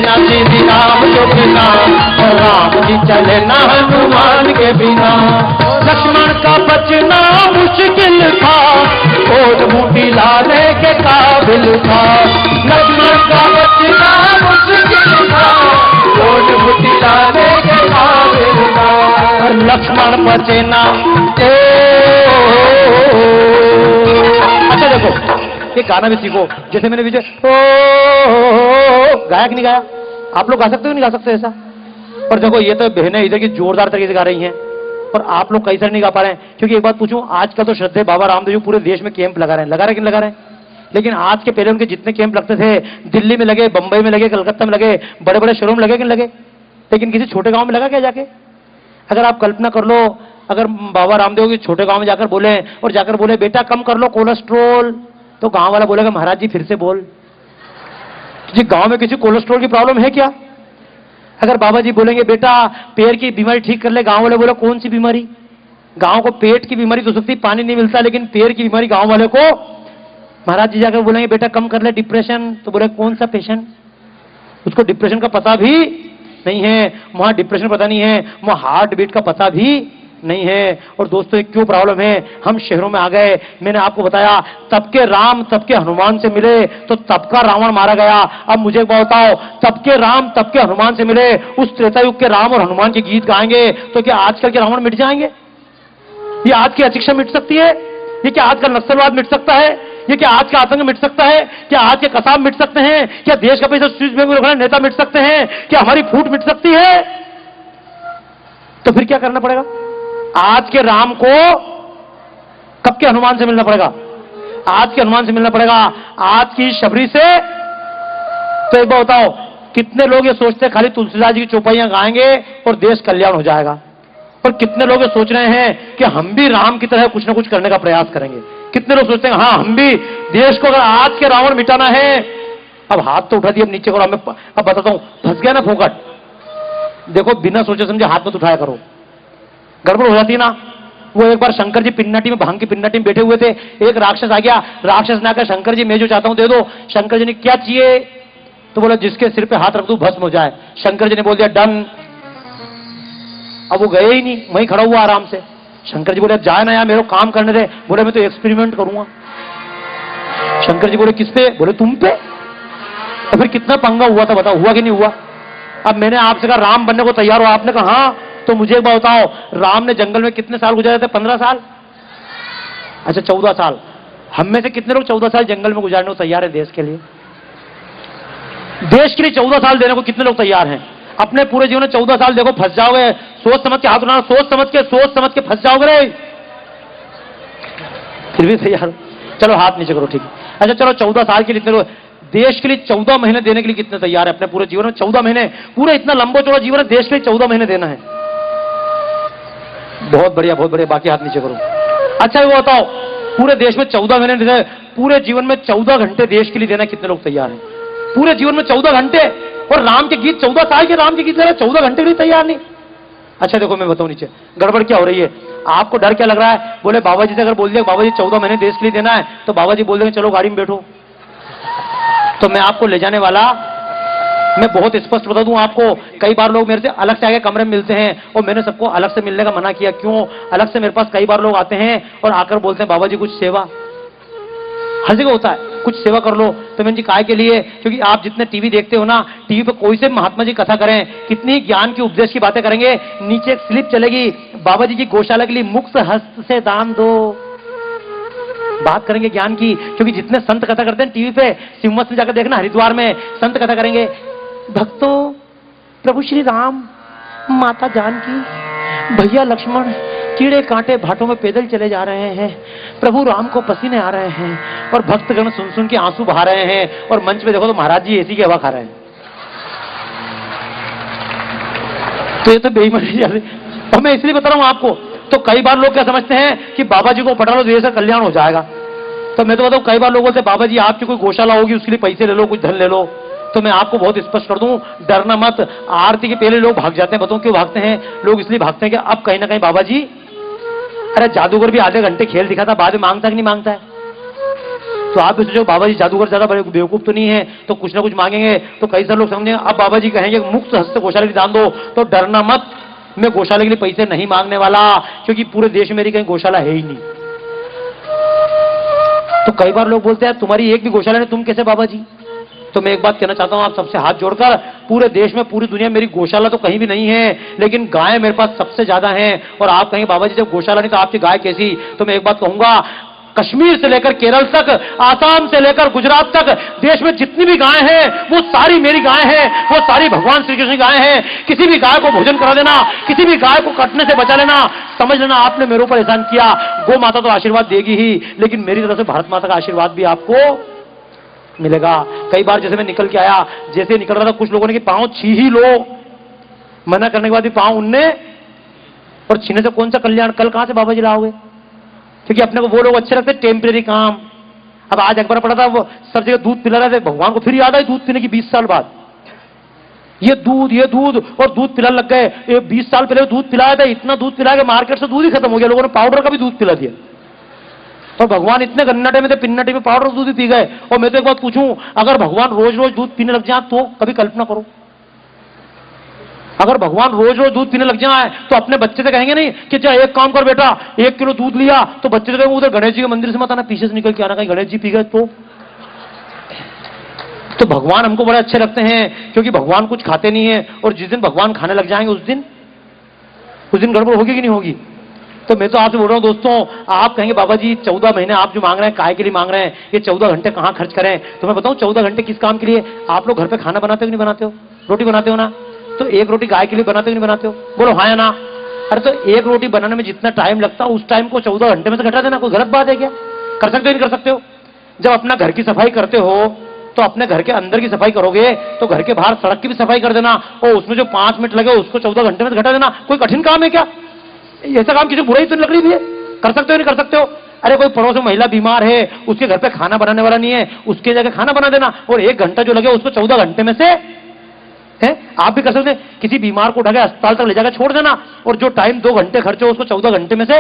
ना सीधी राम जो बिना, और राम जी चले ना हनुमान के बिना। लक्ष्मण का बचना मुश्किल था, कोट बूटी लाने के काबिल था। लक्ष्मण का बचना मुश्किल था, कोट बूटी लाने के काबिल था। और लक्ष्मण बचे ना। अच्छा देखो, एक गाना भी सीखो, जैसे मैंने विजय गाया कि नहीं गाया? आप लोग गा सकते हो नहीं गा सकते ऐसा? पर देखो ये तो बहनें इधर की जोरदार तरीके से गा रही हैं, और आप लोग कई सारे नहीं गा पा रहे हैं। क्योंकि एक बात पूछूं, आजकल तो श्रद्धेय बाबा रामदेव पूरे देश में कैंप लगा रहे हैं, लगा रहे कि नहीं लगा रहे हैं? लेकिन आज के पहले उनके जितने कैंप लगते थे, दिल्ली में लगे, बंबई में लगे, कलकत्ता में लगे, बड़े बड़े शहरों में लगे कि नहीं लगे? लेकिन किसी छोटे गांव में लगा क्या जाके? अगर आप कल्पना कर लो, अगर बाबा रामदेव के छोटे गांव में जाकर बोले, और जाकर बोले बेटा कम कर लो कोलेस्ट्रोल, तो गांव वाला बोलेगा महाराज जी फिर से बोल। जी गांव में किसी कोलेस्ट्रोल की प्रॉब्लम है क्या? अगर बाबा जी बोलेंगे बेटा पैर की बीमारी ठीक कर ले, गांव वाले बोले कौन सी बीमारी? गांव को पेट की बीमारी तो सकती, पानी नहीं मिलता, लेकिन पैर की बीमारी गांव वाले को। महाराज जी जाकर बोलेंगे बेटा कम कर ले डिप्रेशन, तो बोले कौन सा पेशेंट? उसको डिप्रेशन का पता भी नहीं है, वहां डिप्रेशन पता नहीं है, वहां हार्ट बीट का पता भी नहीं है। और दोस्तों क्यों प्रॉब्लम है? हम शहरों में आ गए। मैंने आपको बताया तब के राम तब के हनुमान से मिले तो तब का रावण मारा गया। अब मुझे बताओ, तब के राम तब के हनुमान से मिले, उस त्रेता युग के राम और हनुमान के गीत गाएंगे तो क्या आजकल के रावण मिट जाएंगे? ये आज की अशिक्षा मिट सकती है? ये क्या आज का नक्सलवाद मिट सकता है? ये क्या आज का आतंक मिट सकता है? क्या आज के कसाब मिट सकते हैं? क्या देश का पैसा स्विस बैंक में रखने नेता मिट सकते हैं? क्या हमारी फूट मिट सकती है? तो फिर क्या करना पड़ेगा? आज के राम को कब के हनुमान से मिलना पड़ेगा? आज के हनुमान से मिलना पड़ेगा, आज की शबरी से। तो एक बात बताओ, कितने लोग ये सोचते हैं खाली तुलसीदास जी की चौपाइयां गाएंगे और देश कल्याण हो जाएगा? और कितने लोग ये सोच रहे हैं कि हम भी राम की तरह कुछ ना कुछ करने का प्रयास करेंगे? कितने लोग सोचते हैं हाँ हम भी देश को अगर आज के रावण मिटाना है। अब हाथ तो उठा दिया, अब नीचे करो। अब बताता हूं, फंस गया ना फोकट। देखो बिना सोचे समझे हाथ मत उठाया करो, गड़बड़ हो जाती है ना। वो एक बार शंकर जी पिन्नाटी में, भांग की पिन्नाटी में बैठे हुए थे, एक राक्षस आ गया। राक्षस ने आकर शंकर जी मैं जो चाहता हूं दे दो। शंकर जी ने क्या चाहिए? तो बोला जिसके सिर पे हाथ रख दो भस्म हो जाए। शंकर जी ने बोल दिया डन। अब वो गए ही नहीं, वहीं खड़ा हुआ आराम से। शंकर जी बोले अब जाए ना यार, मेरे को काम करने दे। बोले मैं तो एक्सपेरिमेंट करूंगा। शंकर जी बोले किस पे? बोले तुम पे। तो फिर कितना पंगा हुआ था बताओ, हुआ कि नहीं हुआ? अब मैंने आपसे कहा राम बनने को तैयार हो, आपने कहा हाँ। तो मुझे एक बात बताओ, राम ने जंगल में कितने साल गुजारे थे? 15 साल? अच्छा 14 साल। हम में से कितने लोग 14 साल जंगल में गुजारने को तैयार है देश के लिए? देश के लिए 14 साल देने को कितने लोग तैयार हैं? अपने पूरे जीवन में 14 साल देखो, फंस जाओगे। सोच समझ के हाथ उठाना, सोच समझ के फंस जाओगे रे। फिर भी तैयार? चलो हाथ नीचे करो, ठीक है। अच्छा चलो 14 साल के लिए इतने लोग, देश के लिए 14 महीने देने के लिए कितने तैयार है? अपने पूरे जीवन में 14 महीने, पूरे इतना लंबा चौड़ा जीवन है, देश के लिए 14 महीने देना है। बहुत बढ़िया, बहुत बढ़िया। बाकी हाथ नीचे करो। अच्छा वो बताओ, पूरे देश में 14 महीने देना, पूरे जीवन में 14 घंटे देश के लिए देना, कितने लोग तैयार हैं? पूरे जीवन में 14 घंटे। और राम के गीत 14 साल के राम के गीत 14 घंटे के लिए तैयार नहीं। अच्छा देखो मैं बताऊं नीचे गड़बड़ क्या हो रही है। आपको डर क्या लग रहा है? बोले बाबा जी से अगर बोल दिया बाबा जी 14 महीने देश के लिए देना है, तो बाबा जी बोल देंगे चलो गाड़ी में बैठो। तो मैं आपको ले जाने वाला, मैं बहुत स्पष्ट बता दूं आपको, कई बार लोग मेरे से अलग से आके कमरे में मिलते हैं और मैंने सबको अलग से मिलने का मना किया। क्यों? अलग से मेरे पास कई बार लोग आते हैं और आकर बोलते हैं बाबा जी कुछ सेवा। हर जगह होता है, कुछ सेवा कर लो। तो मैंने जी काय के लिए? क्योंकि आप जितने टीवी देखते हो ना, टीवी पे कोई से महात्मा जी कथा करें, कितनी ज्ञान की उपदेश की बातें करेंगे, नीचे एक स्लिप चलेगी बाबा जी की गौशाला के लिए मुक्त हस्त से दान दो। बात करेंगे ज्ञान की। क्योंकि जितने संत कथा करते हैं टीवी पे, सिम्मत में जाकर देखना, हरिद्वार में संत कथा करेंगे, भक्तों प्रभु श्री राम, माता जानकी, भैया लक्ष्मण कीड़े कांटे भाटों में पैदल चले जा रहे हैं, प्रभु राम को पसीने आ रहे हैं और भक्तगण सुन सुन के आंसू बहा रहे हैं। और मंच पे देखो तो महाराज जी एसी की हवा खा रहे हैं। तो ये तो बेईमानी है। और मैं इसलिए बता रहा हूं आपको। तो कई बार लोग क्या समझते हैं कि बाबा जी को पढ़ा लो देश का कल्याण हो जाएगा। तो मैं तो बताऊं, कई बार लोग बोलते हैं बाबा जी आपकी कोई गौशाला होगी, उसके लिए पैसे ले लो, कुछ धन ले लो। तो मैं आपको बहुत स्पष्ट कर दूं, डरना मत। आरती के पहले लोग भाग जाते हैं। बताऊं क्यों भागते हैं? लोग इसलिए भागते हैं कि अब कहीं ना कहीं बाबा जी, अरे जादूगर भी आधे घंटे खेल दिखाता, बाद में मांगता कि नहीं मांगता है? तो आप भी सोचो बाबा जी जादूगर ज्यादा बड़े बेवकूफ तो नहीं है, तो कुछ ना कुछ मांगेंगे तो कई सारे लोग समझेंगे अब बाबा जी कहेंगे मुफ्त हस्त गौशाला की दान दो, तो डरना मत, मैं गौशाला के लिए पैसे नहीं मांगने वाला, क्योंकि पूरे देश में मेरी कहीं गौशाला है ही नहीं। तो कई बार लोग बोलते हैं तुम्हारी एक भी गौशाला नहीं, तुम कैसे बाबा जी? तो मैं एक बात कहना चाहता हूं आप सबसे हाथ जोड़कर, पूरे देश में पूरी दुनिया मेरी गौशाला तो कहीं भी नहीं है, लेकिन गाय मेरे पास सबसे ज्यादा है। और आप कहेंगे बाबा जी जब गौशाला नहीं तो आपकी गाय कैसी? तो मैं एक बात कहूंगा, कश्मीर से लेकर केरल तक, आसाम से लेकर गुजरात तक, देश में जितनी भी गाय हैं वो सारी मेरी गाय हैं, वो सारी भगवान श्री कृष्ण की गाय हैं। किसी भी गाय को भोजन करा देना, किसी भी गाय को कटने से बचा लेना, समझ लेना आपने मेरे ऊपर एहसान किया। गौ माता तो आशीर्वाद देगी ही, लेकिन मेरी तरफ से भारत माता का आशीर्वाद भी आपको मिलेगा। कई बार जैसे मैं निकल के आया, जैसे निकल रहा था कुछ लोगों ने कि पांव छी ही लो, मना करने के बाद भी पांव उनने, और छीने से कौन सा कल्याण? कल कहां से बाबा जी लाओगे? क्योंकि अपने को वो लोग अच्छे लगते टेम्परेरी काम। अब आज अखबार पढ़ा था, वो सब जगह दूध पिला रहे थे, भगवान को फिर याद आई दूध पीने की 20 साल बाद। ये दूध और दूध पिला लग गए। ये 20 साल पहले दूध पिलाया था, इतना दूध पिलाया कि मार्केट से दूध ही खत्म हो गया, लोगों ने पाउडर का भी दूध पिला दिया। और भगवान इतने गन्नाटे में थे, पिन्नाटे में पाउडर दूध भी पी गए। और मैं तो एक बात पूछूं, अगर भगवान रोज रोज दूध पीने लग जाए तो कभी कल्पना करो, अगर भगवान रोज रोज दूध पीने लग जाए तो अपने बच्चे से कहेंगे नहीं कि चाहे एक काम कर बेटा, 1 किलो दूध लिया, तो बच्चे से कहेंगे उधर गणेश जी के मंदिर से मत आना, पीछे से निकल के आना, कहीं गणेश जी पी गए तो भगवान हमको बड़े अच्छे लगते हैं, क्योंकि भगवान कुछ खाते नहीं है। और जिस दिन भगवान खाने लग जाएंगे उस दिन गड़बड़ होगी कि नहीं होगी? तो मैं तो आपसे बोल रहा हूं दोस्तों, आप कहेंगे बाबा जी 14 महीने आप जो मांग रहे हैं काय के लिए मांग रहे हैं, ये 14 घंटे कहां खर्च करें? तो मैं बताऊं 14 घंटे किस काम के लिए? आप लोग घर पे खाना बनाते हो कि नहीं बनाते हो? रोटी बनाते हो ना, तो एक रोटी गाय के लिए बनाते हो कि नहीं बनाते हो? बोलो हाँ या ना? अरे तो एक रोटी बनाने में जितना टाइम लगता है उस टाइम को 14 घंटे में से घटा देना, कोई गलत बात है क्या? कर सकते हो नहीं कर सकते हो? जब अपना घर की सफाई करते हो तो अपने घर के अंदर की सफाई करोगे तो घर के बाहर सड़क की भी सफाई कर देना, और उसमें जो 5 मिनट लगे उसको 14 घंटे में से घटा देना। कोई कठिन काम है क्या? ऐसा काम किसी बुराई तो नहीं लग रही है? कर सकते हो नहीं कर सकते हो? अरे कोई पड़ोस में महिला बीमार है, उसके घर पे खाना बनाने वाला नहीं है, उसके जगह खाना बना देना, और 1 घंटा जो लगे उसको 14 घंटे में से है आप भी कर सकते हैं। किसी बीमार को उठाकर अस्पताल तक ले जाकर छोड़ देना, और जो टाइम 2 घंटे खर्च हो उसको 14 घंटे में से,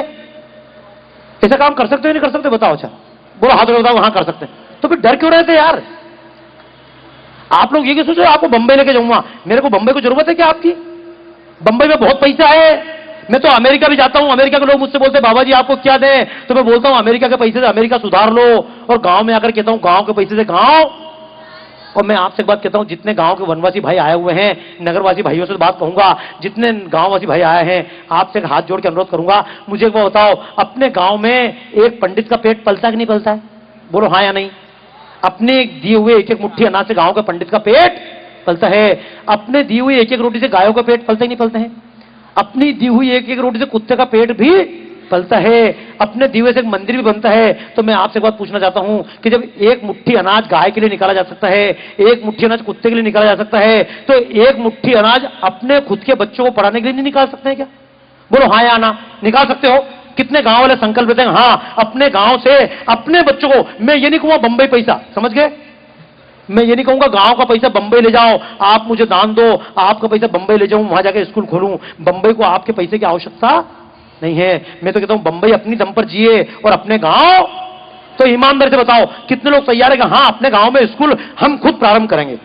ऐसा काम कर सकते हो नहीं कर सकते? बताओ। अच्छा बोलो हाथ में बताओ हाँ कर सकते हैं। तो फिर डर क्यों रहे थे यार? आप लोग ये सोचो आपको बंबई लेके जाऊंगा, मेरे को बंबई को जरूरत है क्या आपकी? बंबई में बहुत पैसा है, मैं तो अमेरिका भी जाता हूं, अमेरिका के लोग मुझसे बोलते हैं बाबा जी आपको क्या दें? तो मैं बोलता हूं अमेरिका के पैसे से अमेरिका सुधार लो, और गांव में आकर कहता हूं गांव के पैसे से गांव। और मैं आपसे एक बात कहता हूं, जितने गांव के वनवासी भाई आए हुए हैं, नगरवासी भाइयों से बात कहूंगा, जितने गांववासी भाई आए हैं, आपसे हाथ जोड़ के अनुरोध करूंगा, मुझे एक बात बताओ, अपने गांव में एक पंडित का पेट पलता कि नहीं पलता है? बोलो हाँ या नहीं? अपने दिए हुए एक एक मुट्ठी अनाज से गांव के पंडित का पेट पलता है। अपने दी हुई एक एक रोटी से गायों का पेट पलता ही नहीं पलते हैं? अपनी दी हुई एक एक रोटी से कुत्ते का पेट भी पलता है, अपने दी हुए से एक मंदिर भी बनता है। तो मैं आपसे एक बात पूछना चाहता हूं कि जब एक मुट्ठी अनाज गाय के लिए निकाला जा सकता है, एक मुट्ठी अनाज कुत्ते के लिए निकाला जा सकता है, तो एक मुट्ठी अनाज अपने खुद के बच्चों को पढ़ाने के लिए नहीं निकाल सकते हैं क्या? बोलो हाँ या ना? निकाल सकते हो? कितने गांव वाले संकल्प लेते हैं हाँ अपने गांव से अपने बच्चों को, मैं ये नहीं कहूंगा बंबई पैसा, समझ गए? मैं ये नहीं कहूंगा गांव का पैसा बंबई ले जाओ, आप मुझे दान दो, आपका पैसा बंबई ले जाऊं, वहां जाके स्कूल खोलूं। बंबई को आपके पैसे की आवश्यकता नहीं है। मैं तो कहता हूं बंबई अपनी दम पर जिए और अपने गांव। तो ईमानदारी से बताओ कितने लोग तैयार है कि हाँ अपने गांव में स्कूल हम खुद प्रारंभ करेंगे?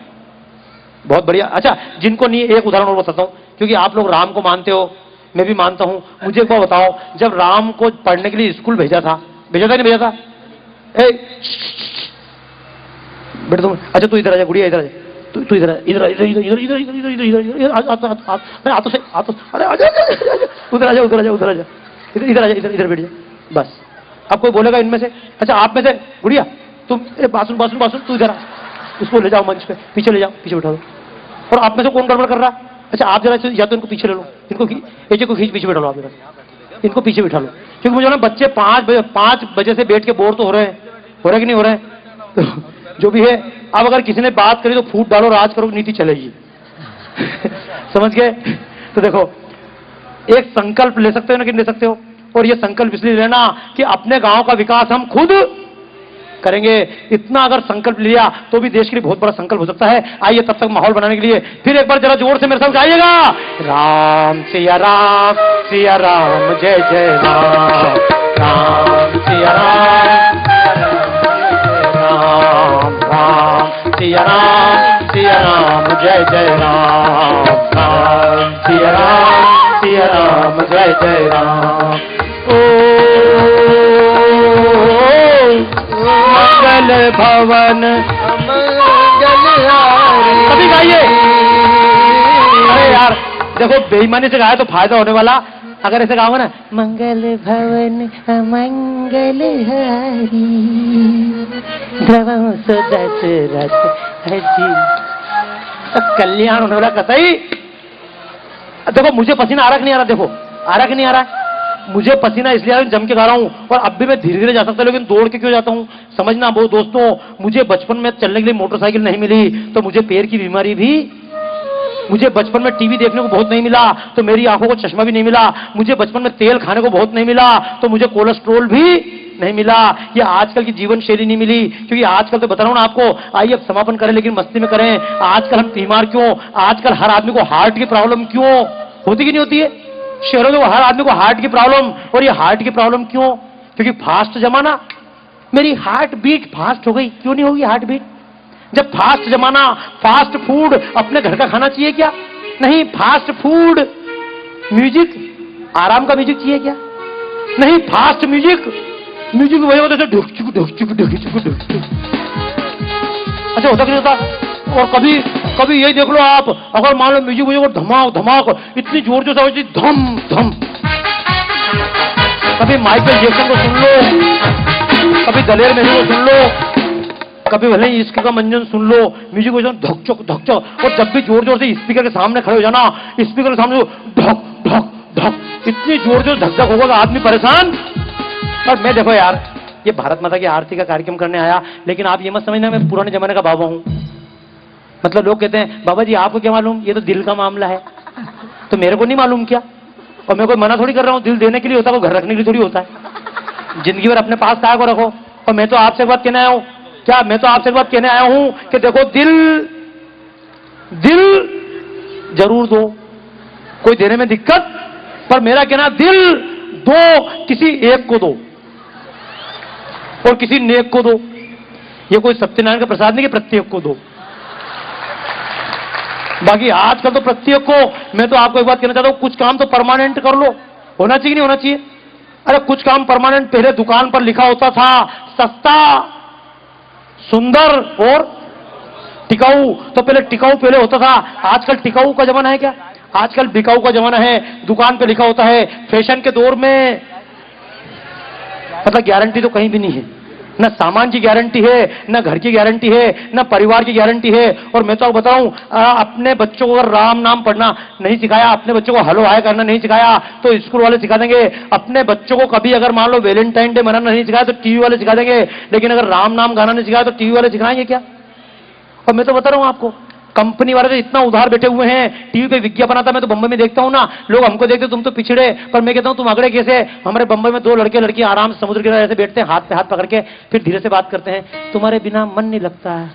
बहुत बढ़िया। अच्छा जिनको नहीं, एक उदाहरण और बताता हूं, क्योंकि आप लोग राम को मानते हो, मैं भी मानता हूं। मुझे एक बात बताओ, जब राम को पढ़ने के लिए स्कूल भेजा था नहीं भेजा था? बेटा तुम, अच्छा तू इधर आ जा, गुड़िया इधर आ जा, तू इधर इधर इधर इधर इधर इधर इधर इधर इधर इधर आ से अरे आ जा उधर आ जा उधर आ जा उधर आ जा इधर आ जा इधर बैठ जा बस। अब कोई बोलेगा इनमें से, अच्छा आप में से गुड़िया तुम बासुन बासुन बासुन तू इधर आ, उसको ले जाओ मंच पे, पीछे ले जाओ, पीछे बैठा दो। और आप में से कौन गड़बड़ कर रहा? अच्छा आप जरा या तो इनको पीछे ले लो, इनको एजे को खींच पीछे बैठा लो, आप इनको पीछे बैठा लो, क्योंकि मुझे ना बच्चे 5 बजे से बैठ के बोर तो हो रहे हैं कि नहीं हो रहे हैं? जो भी है, अब अगर किसी ने बात करी तो फूट डालो, राज करो, नीति चलेगी। समझ गए? तो देखो एक संकल्प ले सकते हो ना कि ले सकते हो, और ये संकल्प इसलिए लेना कि अपने गांव का विकास हम खुद करेंगे। इतना अगर संकल्प लिया तो भी देश के लिए बहुत बड़ा संकल्प हो सकता है। आइए तब तक माहौल बनाने के लिए फिर एक बार जरा जोर से मेरे साथ गाइएगा, राम सिया राम जय जय राम, राम सिया राम सिया राम जय जय राम, सिया राम जय जय राम। ओ मंगल भवन कभी गाइए। अरे यार देखो, बेईमानी से गाया तो फायदा होने वाला, अगर ऐसे गाओगे ना, मंगल भवन मंगल हरि ध्रुवं सुदशरथ हरि, तो कल्याण होने वाला कतई। देखो मुझे पसीना आ रहा कि नहीं आ रहा, देखो आ रहा कि नहीं आ रहा। मुझे पसीना इसलिए आ रहा है, जम के गा रहा हूं, और अब भी मैं धीरे धीरे जा सकता, लेकिन दौड़ के क्यों जाता हूं समझना वो दोस्तों। मुझे बचपन में चलने के लिए मोटरसाइकिल नहीं मिली, तो मुझे पैर की बीमारी भी, मुझे बचपन में टीवी देखने को बहुत नहीं मिला, तो मेरी आंखों को चश्मा भी नहीं मिला। मुझे बचपन में तेल खाने को बहुत नहीं मिला, तो मुझे कोलेस्ट्रोल भी नहीं मिला। ये आजकल की जीवन शैली नहीं मिली, क्योंकि आजकल तो बता रहा हूं ना आपको। आइए अब समापन करें, लेकिन मस्ती में करें। आजकल हम बीमार क्यों? आजकल हर आदमी को हार्ट की प्रॉब्लम क्यों होती कि नहीं होती है? शहरों में हर आदमी को हार्ट की प्रॉब्लम, और ये हार्ट की प्रॉब्लम क्यों? क्योंकि फास्ट जमाना, मेरी हार्ट बीट फास्ट हो गई। क्यों नहीं होगी हार्ट बीट? जब फास्ट जमाना, फास्ट फूड, अपने घर का खाना चाहिए क्या? नहीं, फास्ट फूड, म्यूजिक, आराम का म्यूजिक चाहिए क्या? नहीं, फास्ट म्यूजिक, म्यूजिक वही होता है ढुक चुक ढुक चुक ढुक चुक ढुक चुक। अच्छा होता कि नहीं होता? और कभी कभी यही देख लो आप, अगर मान लो म्यूजिक मुझे धमाक धमाक इतनी जोर जोर से धम धम, कभी माइकल जैक्सन को सुन लो, कभी दलेर मेहंदी को सुन लो, कभी भले ही इश्क का मंजन सुन लो, म्यूजिक को धक धक, और जब भी जोर जोर से स्पीकर के सामने खड़े हो जाना, स्पीकर के सामने धक धक धक, इतनी जोर जोर धक धक होगा आदमी परेशान। और मैं देखो यार, ये भारत माता की आरती का कार्यक्रम करने आया, लेकिन आप ये मत समझना मैं पुराने जमाने का बाबा हूं। मतलब लोग कहते हैं बाबा जी आपको क्या मालूम, ये तो दिल का मामला है, तो मेरे को नहीं मालूम क्या? और मैं कोई मना थोड़ी कर रहा हूँ, दिल देने के लिए होता है, वो घर रखने के लिए थोड़ी होता है। जिंदगी भर अपने पास काय को रखो। और मैं तो आपसे एक बात कहने आया हूं, क्या मैं तो आपसे एक बात कहने आया हूं कि देखो, दिल जरूर दो, कोई देने में दिक्कत, पर मेरा कहना दिल दो, किसी एक को दो और किसी नेक को दो। ये कोई सत्यनारायण का प्रसाद नहीं कि प्रत्येक को दो। बाकी आजकल तो प्रत्येक को, मैं तो आपको एक बात कहना चाहता हूं, कुछ काम तो परमानेंट कर लो। होना चाहिए नहीं होना चाहिए? अरे कुछ काम परमानेंट, पहले दुकान पर लिखा होता था सस्ता, सुंदर और टिकाऊ, तो पहले टिकाऊ पहले होता था। आजकल टिकाऊ का जमाना है क्या? आजकल बिकाऊ का जमाना है। दुकान पे लिखा होता है, फैशन के दौर में मतलब गारंटी तो कहीं भी नहीं है, न सामान की गारंटी है, न घर की गारंटी है, न परिवार की गारंटी है। और मैं तो आपको बताऊं, अपने बच्चों को अगर राम नाम पढ़ना नहीं सिखाया, अपने बच्चों को हलो हाय करना नहीं सिखाया, तो स्कूल वाले सिखा देंगे। अपने बच्चों को कभी अगर मान लो वैलेंटाइन डे मनाना नहीं सिखाया, तो टीवी वाले सिखा देंगे। लेकिन अगर राम नाम गाना नहीं सिखाया, तो टीवी वाले सिखाएंगे क्या? और मैं तो बता रहा हूं आपको, कंपनी वाले तो इतना उधार बैठे हुए हैं। टीवी पे विज्ञापन आता, मैं तो बंबई में देखता हूं ना, लोग हमको देखते तुम तो पिछड़े, पर मैं कहता हूं तुम अगड़े कैसे? हमारे बंबई में दो लड़के लड़की आराम से समुद्र किनारे ऐसे बैठते हैं, हाथ पे हाथ पकड़ के, फिर धीरे से बात करते हैं, तुम्हारे बिना मन नहीं लगता है।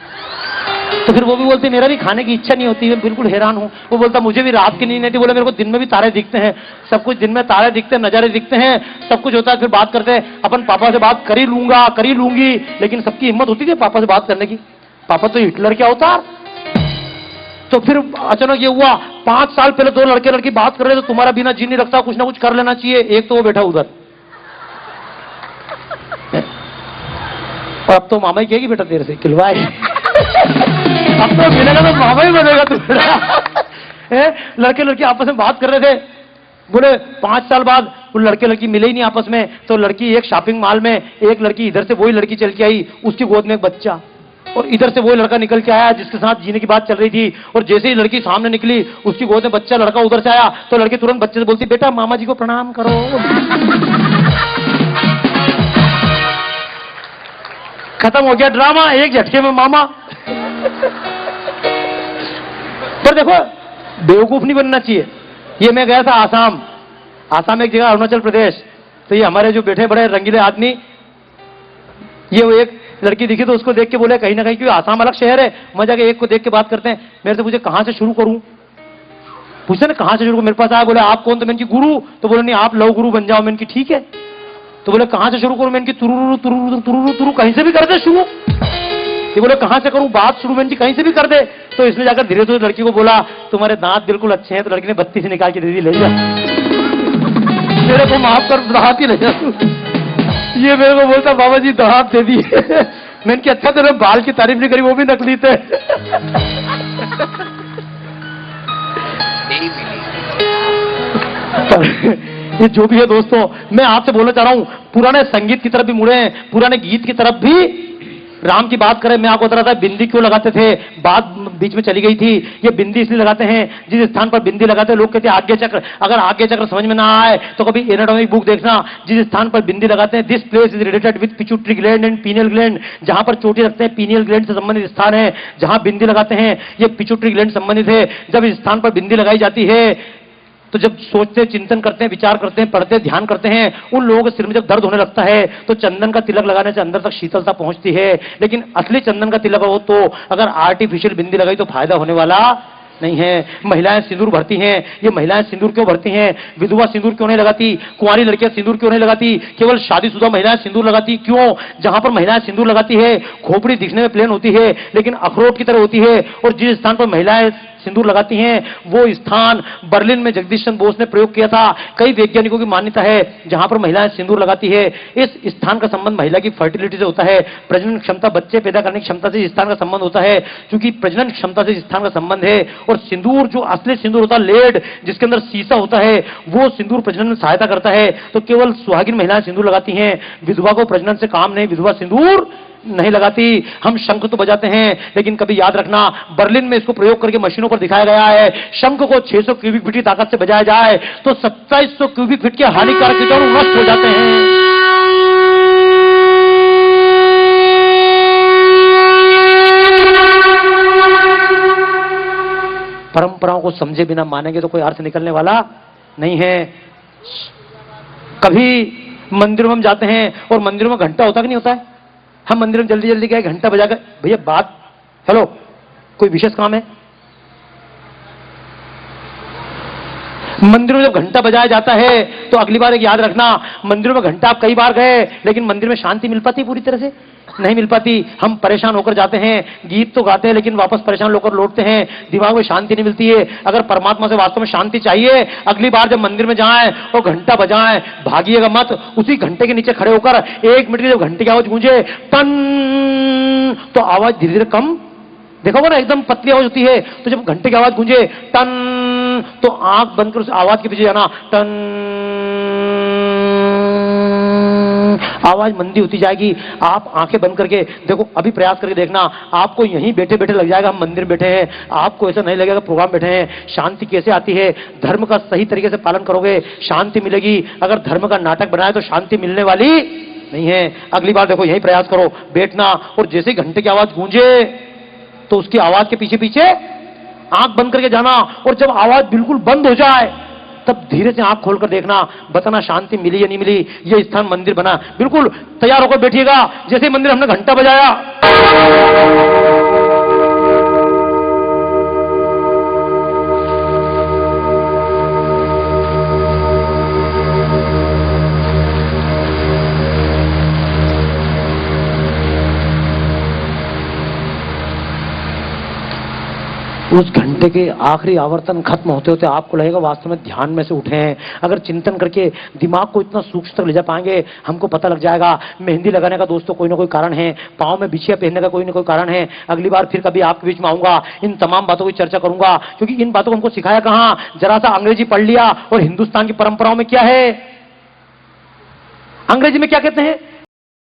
तो फिर वो भी बोलते मेरा भी खाने की इच्छा नहीं होती, मैं बिल्कुल हैरान हूं। वो बोलता मुझे भी रात की नींद नहीं थी, बोले मेरे को दिन में भी तारे दिखते हैं, सब कुछ दिन में तारे दिखते हैं, नजारे दिखते हैं, सब कुछ होता है। फिर बात करते हैं, अपन पापा से बात कर ही लूंगा, कर ही लूंगी, लेकिन सबकी हिम्मत होती थी पापा से बात करने की। पापा तो हिटलर क्या होता। तो फिर अचानक ये हुआ, 5 साल पहले दो लड़के लड़की बात कर रहे, तो तुम्हारा बिना जी नहीं रखता, कुछ ना कुछ कर लेना चाहिए। एक तो वो बैठा उधर, और अब तो मामा ही कहेगी बेटा तेरे से खिलवाए। अब तो मिलेगा तो मामा ही बनेगा तू। लड़के लड़की आपस में बात कर रहे थे, बोले 5 साल बाद वो लड़के लड़की मिले ही नहीं आपस में। तो लड़की एक शॉपिंग मॉल में, एक लड़की इधर से वही लड़की चल के आई, उसकी गोद में एक बच्चा, और इधर से वही लड़का निकल के आया जिसके साथ जीने की बात चल रही थी। और जैसे ही लड़की सामने निकली, उसकी गोद में बच्चा, लड़का उधर से आया, तो लड़की तुरंत बच्चे से बोलती बेटा मामा जी को प्रणाम करो। खत्म हो गया ड्रामा, एक झटके में मामा। पर देखो, बेवकूफ नहीं बनना चाहिए। ये मैं गया था आसाम, आसाम एक जगह अरुणाचल प्रदेश, तो ये हमारे जो बैठे बड़े रंगीले आदमी, ये वो एक लड़की दिखी तो उसको देख के बोले कहीं ना कहीं, क्योंकि आसाम अलग शहर है, मजा के एक को देख के बात करते हैं। मेरे से पूछे कहां से शुरू करूं, पूछे ना कहां से शुरू करूं। मेरे पास आया, बोले आप कौन? तो मैंने की गुरु। तो बोले नहीं आप लव गुरु बन जाओ। मैंने की ठीक है। तो बोले कहां से शुरू करूं? मैंने की तुरुरु तुरुरु तुरुरु तुरु, कहीं से भी कर दे शुरू। ये बोले कहां से करूं बात शुरू में जी, कहीं से भी कर दे। तो इसने जाकर धीरे धीरे लड़की को बोला तुम्हारे दांत बिल्कुल अच्छे हैं। तो लड़की ने 32 से निकाल के दे दी, ले जा मेरे को माफ कर, दांत ही ले जा। ये मेरे को बोलता बाबा जी दांत दे दिए। मैंने कि अच्छा तेरे बाल की तारीफ नहीं करी, वो भी नकली थे। ये जो भी है दोस्तों, मैं आपसे बोलना चाह रहा हूं, पुराने संगीत की तरफ भी मुड़े, पुराने गीत की तरफ भी। राम की बात करें, मैं आपको बता रहा था बिंदी क्यों लगाते थे, बात बीच में चली गई थी। ये बिंदी इसलिए लगाते हैं, जिस स्थान पर बिंदी लगाते हैं लोग कहते हैं आज्ञा चक्र। अगर आज्ञा चक्र समझ में ना आए तो कभी एनाटॉमिक बुक देखना, जिस स्थान पर बिंदी लगाते हैं, this place is related with pituitary gland and pineal gland. जहां पर चोटी रखते हैं पीनियल ग्लैंड से संबंधित स्थान है, जहां बिंदी लगाते हैं ये पिट्यूटरी ग्लैंड संबंधित है। जब इस स्थान पर बिंदी लगाई जाती है तो जब सोचते चिंतन करते हैं, विचार करते हैं, पढ़ते ध्यान करते हैं, उन लोगों के सिर में जब दर्द होने लगता है तो चंदन का तिलक लगाने से अंदर तक शीतलता पहुंचती है। लेकिन असली चंदन का तिलक हो तो अगर आर्टिफिशियल बिंदी लगाई तो फायदा होने वाला नहीं है। महिलाएं सिंदूर भरती हैं, ये महिलाएं सिंदूर क्यों भरती हैं? विधवा सिंदूर क्यों नहीं लगाती? कुंवारी लड़कियां सिंदूर क्यों नहीं लगाती? केवल शादीशुदा महिलाएं सिंदूर लगाती क्यों? जहां पर महिलाएं सिंदूर लगाती है खोपड़ी दिखने में प्लेन होती है लेकिन अखरोट की तरह होती है, और जिस स्थान पर महिलाएं सिंदूर लगाती हैं वो स्थान बर्लिन में जगदीश चंद्र बोस ने प्रयोग किया था। कई वैज्ञानिकों की मान्यता है जहां पर महिलाएं सिंदूर लगाती है इस स्थान का संबंध महिला की फर्टिलिटी से होता है, प्रजनन क्षमता, बच्चे पैदा करने की क्षमता से इस स्थान का संबंध होता है। क्योंकि प्रजनन क्षमता से इस स्थान का संबंध है, और सिंदूर जो असली सिंदूर होता है लेड जिसके अंदर सीसा होता है वो सिंदूर प्रजनन में सहायता करता है। तो केवल सुहागिन महिलाएं सिंदूर लगाती हैं, विधवा को प्रजनन से काम नहीं, विधवा सिंदूर नहीं लगाती। हम शंख तो बजाते हैं लेकिन कभी याद रखना बर्लिन में इसको प्रयोग करके मशीनों पर दिखाया गया है, शंख को 600 क्यूबिक फीट की ताकत से बजाया जाए तो 2700 क्यूबिक फीट के हानिकारक कीटाणु नष्ट हो जाते हैं। परंपराओं को समझे बिना मानेंगे तो कोई अर्थ निकलने वाला नहीं है। कभी मंदिरों में हम जाते हैं और मंदिरों में घंटा होता कि नहीं होता है? हम मंदिर में जल्दी जल्दी गए, घंटा बजाकर भैया बात, हेलो कोई विशेष काम है? मंदिरों में जब घंटा बजाया जाता है तो अगली बार एक याद रखना, मंदिरों में घंटा आप कई बार गए लेकिन मंदिर में शांति मिल पाती पूरी तरह से नहीं मिल पाती। हम परेशान होकर जाते हैं, गीत तो गाते हैं लेकिन वापस परेशान होकर लौटते हैं, दिमाग में शांति नहीं मिलती है। अगर परमात्मा से वास्तव में शांति चाहिए, अगली बार जब मंदिर में जाएं और घंटा बजाएं, भागिएगा मत। उसी घंटे के नीचे खड़े होकर 1 मिनट की जब घंटे की आवाज गूंजे टन तो आवाज धीरे धीरे कम, देखोगे ना एकदम पतली आवाज होती है, तो जब घंटे की आवाज गूंजे टन तो आंख बंद कर उस आवाज के पीछे जाना, टन आवाज मंदी होती जाएगी। आप आंखें बंद करके देखो, अभी प्रयास करके देखना, आपको यहीं बैठे बैठे लग जाएगा हम मंदिर बैठे हैं, आपको ऐसा नहीं लगेगा प्रोग्राम बैठे हैं। शांति कैसे आती है? धर्म का सही तरीके से पालन करोगे शांति मिलेगी। अगर धर्म का नाटक बनाए तो शांति मिलने वाली नहीं है। अगली बार देखो यहीं प्रयास करो बैठना, और जैसे ही घंटे की आवाज गूंजे तो उसकी आवाज के पीछे पीछे आंख बंद करके जाना, और जब आवाज बिल्कुल बंद हो जाए तब धीरे से आंख खोलकर देखना, बताना शांति मिली या नहीं मिली। ये स्थान मंदिर बना, बिल्कुल तैयार होकर बैठिएगा। जैसे मंदिर हमने घंटा बजाया उस घंटे के आखिरी आवर्तन खत्म होते होते आपको लगेगा वास्तव में ध्यान में से उठे हैं। अगर चिंतन करके दिमाग को इतना सूक्ष्म तक ले जा पाएंगे, हमको पता लग जाएगा। मेहंदी लगाने का दोस्तों कोई ना कोई कारण है, पाँव में बिछिया पहनने का कोई ना कोई कारण है। अगली बार फिर कभी आपके बीच में आऊंगा, इन तमाम बातों की चर्चा करूंगा, क्योंकि इन बातों को हमको सिखाया कहाँ, जरा सा अंग्रेजी पढ़ लिया। और हिंदुस्तान की परंपराओं में क्या है, अंग्रेजी में क्या कहते हैं,